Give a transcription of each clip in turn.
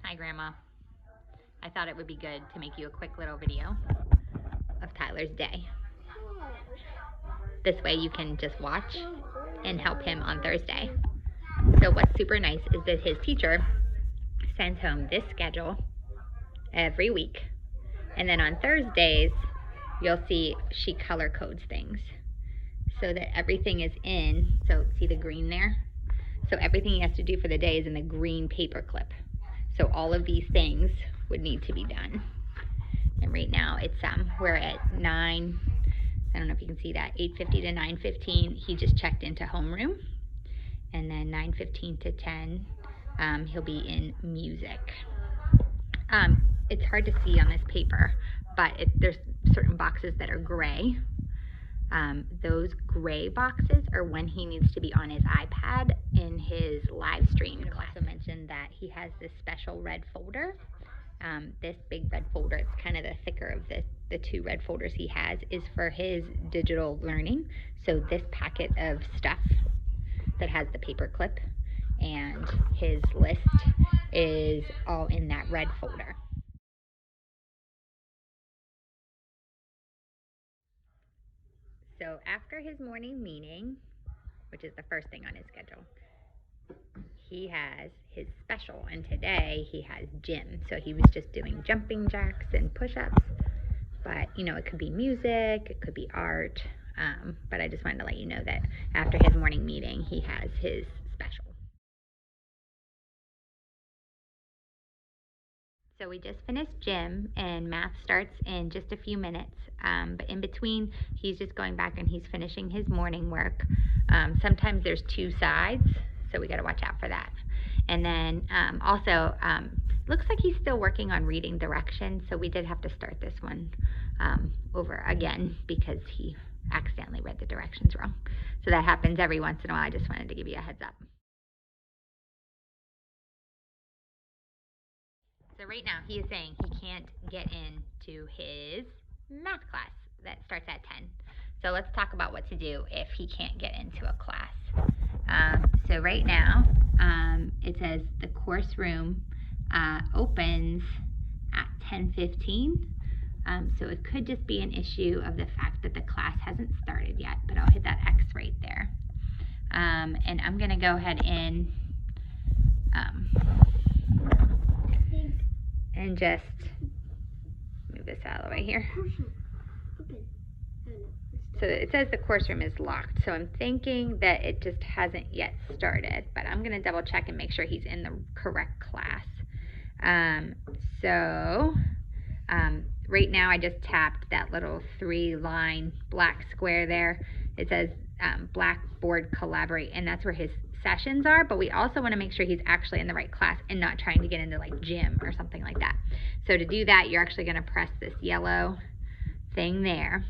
Hi, Grandma. I thought it would be good to make you a quick little video of Tyler's day. This way you can just watch and help him on Thursday. So what's super nice is that his teacher sends home this schedule every week. And then on Thursdays, you'll see she color codes things so that everything is in. So see the green there? So everything he has to do for the day is in the green paper clip. So all of these things would need to be done. And right now it's we're at 9, I don't know if you can see that, 8:50 to 9:15. He just checked into homeroom. And then 9:15 to 10, he'll be in music. It's hard to see on this paper, but there's certain boxes that are gray. Those gray boxes are when he needs to be on his iPad in his live stream class. I also mentioned that he has this special red folder. This big red folder, it's kind of the thicker of the two red folders he has, is for his digital learning. So this packet of stuff that has the paper clip and his list is all in that red folder. So after his morning meeting, which is the first thing on his schedule, he has his special, and today he has gym. So he was just doing jumping jacks and push-ups, but you know, it could be music, it could be art, but I just wanted to let you know that after his morning meeting, he has his special. So we just finished gym, and math starts in just a few minutes, but in between he's just going back and he's finishing his morning work. Sometimes there's two sides, so we got to watch out for that. And then also looks like he's still working on reading directions, so we did have to start this one over again because he accidentally read the directions wrong. So that happens every once in a while. I just wanted to give you a heads up. So right now he is saying he can't get into his math class that starts at 10. So let's talk about what to do if he can't get into a class. So right now it says the course room opens at 10:15. So it could just be an issue of the fact that the class hasn't started yet, but I'll hit that X right there. And I'm gonna go ahead and just move this out of the way here. So it says the course room is locked, so I'm thinking that it just hasn't yet started, but I'm gonna double check and make sure he's in the correct class. Right now I just tapped that little 3-line black square there. It says Blackboard Collaborate, and that's where his sessions are, but we also want to make sure he's actually in the right class and not trying to get into like gym or something like that. So to do that, you're actually going to press this yellow thing there,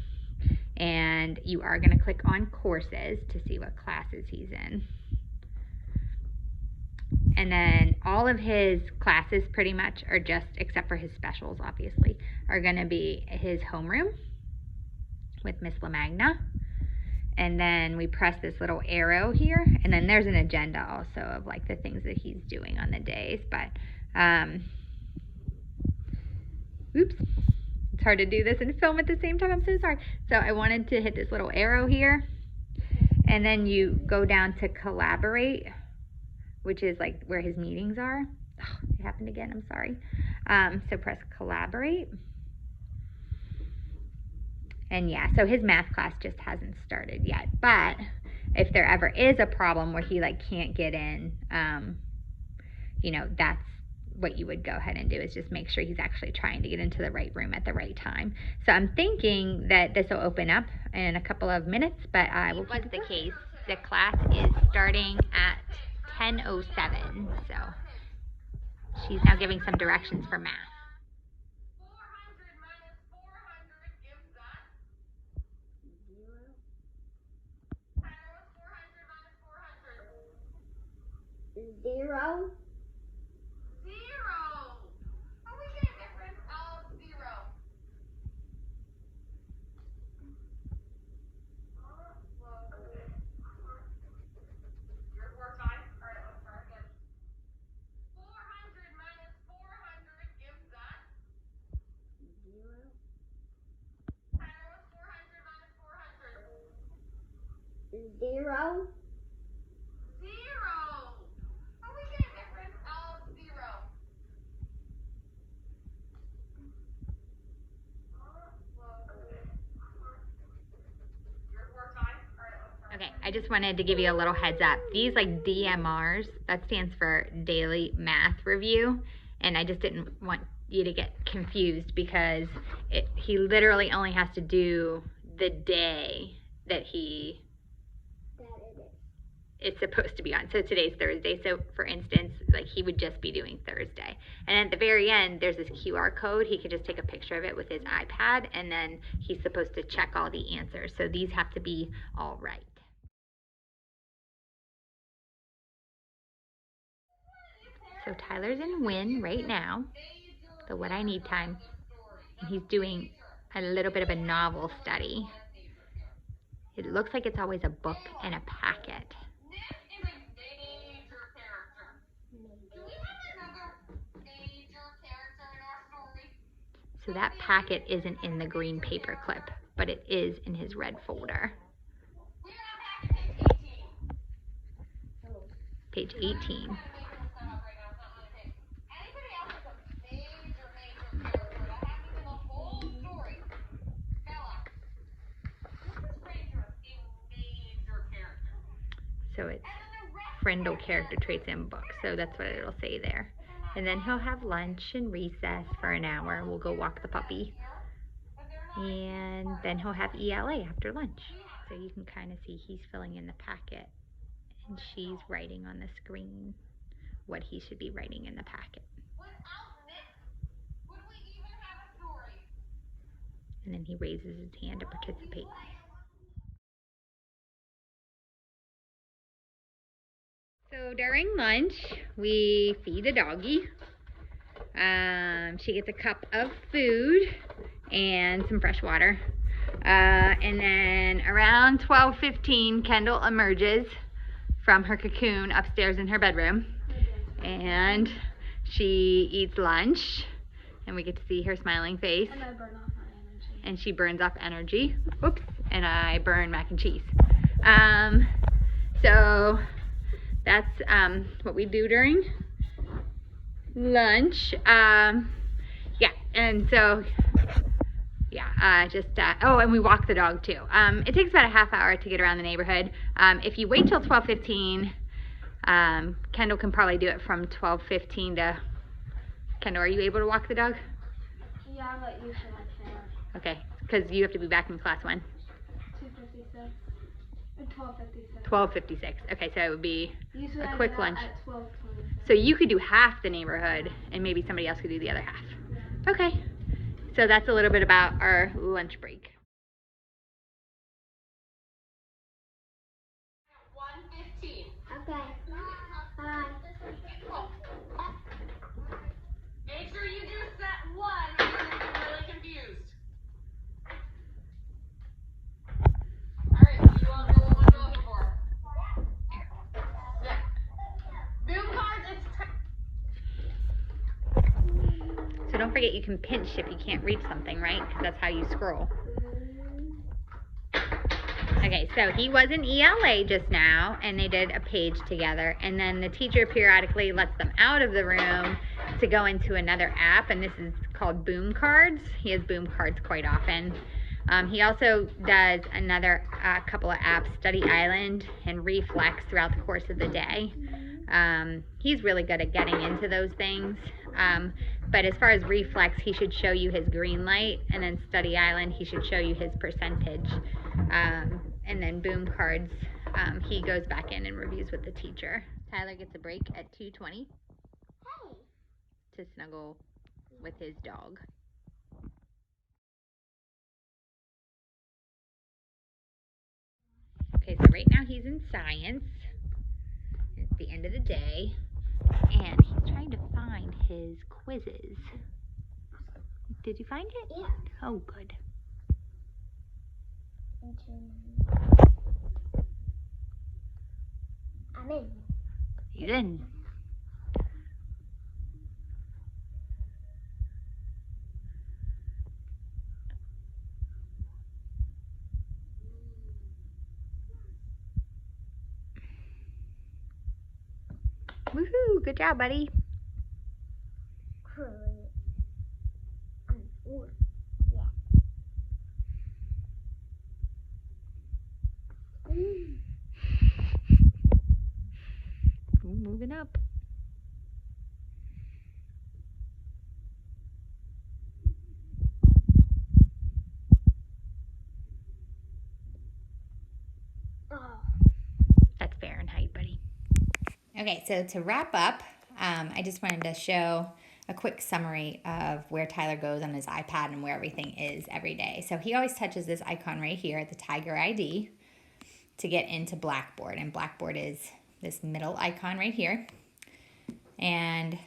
and you are going to click on courses to see what classes he's in. And then all of his classes pretty much are just, except for his specials obviously, are going to be his homeroom with Miss LaMagna. And then we press this little arrow here, and then there's an agenda also of like the things that he's doing on the days. But oops, it's hard to do this and film at the same time. I'm so sorry. So I wanted to hit this little arrow here, and then you go down to collaborate, which is like where his meetings are. Oh, it happened again, I'm sorry. So press collaborate. And yeah, so his math class just hasn't started yet. But if there ever is a problem where he like can't get in, you know, that's what you would go ahead and do, is just make sure he's actually trying to get into the right room at the right time. So I'm thinking that this will open up in a couple of minutes, but I will keep it the case. The class is starting at 10:07, so she's now giving some directions for math. 0. Zero. How we get a difference of 0? Your time? Okay, I just wanted to give you a little heads up. These like DMRs, that stands for Daily Math Review, and I just didn't want you to get confused because he literally only has to do the day that he is supposed to be on. So today's Thursday, so for instance, like he would just be doing Thursday. And at the very end, there's this QR code. He could just take a picture of it with his iPad, and then he's supposed to check all the answers. So these have to be all right. So Tyler's in Win right now, the What I Need time, and he's doing a little bit of a novel study. It looks like it's always a book and a packet. So that packet isn't in the green paper clip, but it is in his red folder. Page 18. So it's Frindle character traits in book. So that's what it'll say there. And then he'll have lunch and recess for an hour. We'll go walk the puppy. And then he'll have ELA after lunch. So you can kind of see he's filling in the packet. And she's writing on the screen what he should be writing in the packet. And then he raises his hand to participate. So during lunch, we feed the doggy. She gets a cup of food and some fresh water. And then around 12:15, Kendall emerges from her cocoon upstairs in her bedroom. And she eats lunch. And we get to see her smiling face. And I burn off my energy. And she burns off energy. Oops. And I burn mac and cheese. So that's what we do during lunch. Yeah, and so, yeah, oh, and we walk the dog too. It takes about a half hour to get around the neighborhood. If you wait till 12:15, Kendall can probably do it from 12:15 to, Kendall, are you able to walk the dog? Yeah, but usually I can't. Okay, because you have to be back in class when? 2:56. 12:56. 12:56. Okay, so it would be Usually a I quick get out lunch. at 12:26. So you could do half the neighborhood, and maybe somebody else could do the other half. Yeah. Okay, so that's a little bit about our lunch break. 1:15. Okay. Bye. Make sure you do set 1 because you're really confused. Alright, so you all know what we're looking for. Yeah. Boom cards, it's So don't forget you can pinch if you can't reach something, right? Because that's how you scroll. Okay, so he was in ELA just now, and they did a page together, and then the teacher periodically lets them out of the room to go into another app, and this is called Boom Cards. He has Boom Cards quite often. He also does another couple of apps, Study Island and Reflex, throughout the course of the day. He's really good at getting into those things. But as far as Reflex, he should show you his green light, and then Study Island, he should show you his percentage. And then Boom Cards, he goes back in and reviews with the teacher. Tyler gets a break at 2:20 to snuggle with his dog. Okay, so right now he's in science. It's the end of the day, and he's trying to find his quizzes. Did you find it? Yeah. Oh, good. I'm in. He's in. Woohoo! Good job, buddy. Ooh, moving up. That's Fahrenheit, buddy. Okay, so to wrap up, I just wanted to show a quick summary of where Tyler goes on his iPad and where everything is every day. So he always touches this icon right here, the Tiger ID, to get into Blackboard. And Blackboard is this middle icon right here. And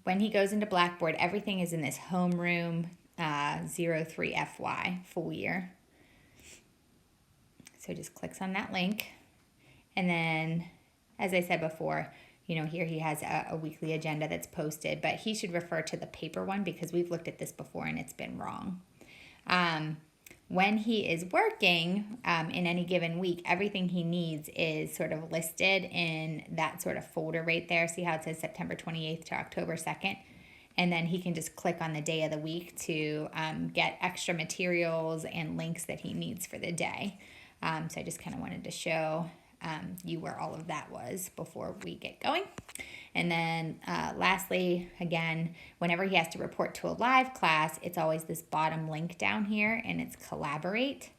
when he goes into Blackboard, everything is in this homeroom 03FY full year. So just clicks on that link. And then, as I said before, you know, here he has a weekly agenda that's posted, but he should refer to the paper one because we've looked at this before and it's been wrong. When he is working in any given week, everything he needs is sort of listed in that sort of folder right there. See how it says September 28th to October 2nd? And then he can just click on the day of the week to get extra materials and links that he needs for the day. So I just kind of wanted to show you where all of that was before we get going. And then lastly, again, whenever he has to report to a live class, it's always this bottom link down here and it's Collaborate.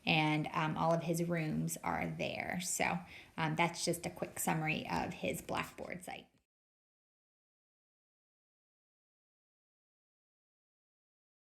And all of his rooms are there. So that's just a quick summary of his Blackboard site.